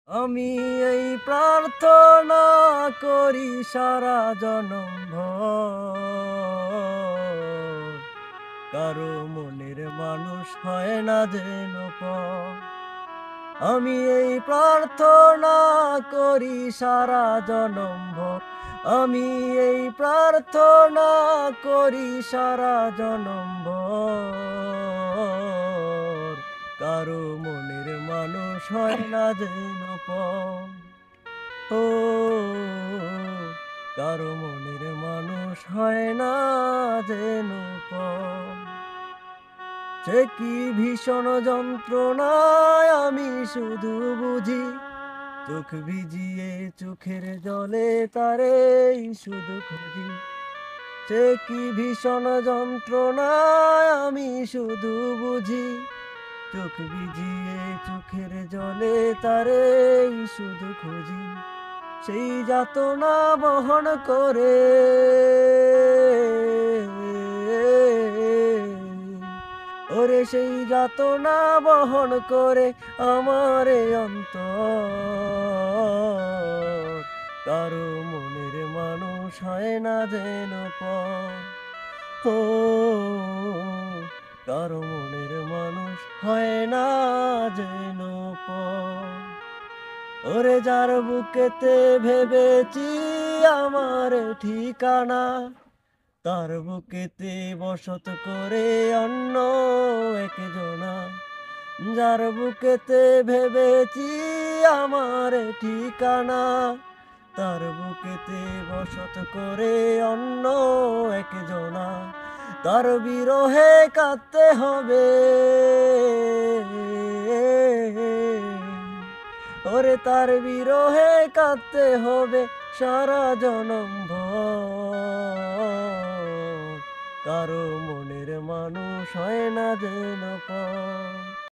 আমি এই প্রার্থনা করি সারা জনম ভর, কারো মনের মানুষ হয় না যেন পর। আমি এই প্রার্থনা করি সারা জনম ভর, আমি এই প্রার্থনা করি সারা জনম ভর, কারো মনের মানুষ হয় না যেন পর। ও কারো মনের মানুষ হয় না যেন পর। সে কি ভীষণ যন্ত্রণায় আমি শুধু বুঝি, চোখ ভিজিয়ে চোখের জলে তারেই শুধু খুঁজি। সে কি ভীষণ যন্ত্রণায় আমি শুধু বুঝি, চোখ ভিজিয়ে চোখের জলে তারেই শুধু খুঁজি। সেই যাতনা বহন করে ওরে সেই যাতনা বহন করে আমার এই অন্তর, কারো মনের মানুষ হয় না যেন পর। ও কারো মনের মানুষ হয় না যেন পর। ওরে যার বুকেতে ভেবেছি আমার ঠিকানা, তার বুকেতে বসত করে অন্য একজনা। যার বুকেতে ভেবেছি আমার ঠিকানা, তার বুকেতে বসত করে অন্য একজনা। তার বিরহে কাঁদতে হবে, ওরে তার বিরহে কাঁদতে হবে সারা জনম ভর, কারো মনের মানুষ হয় না যেন পর।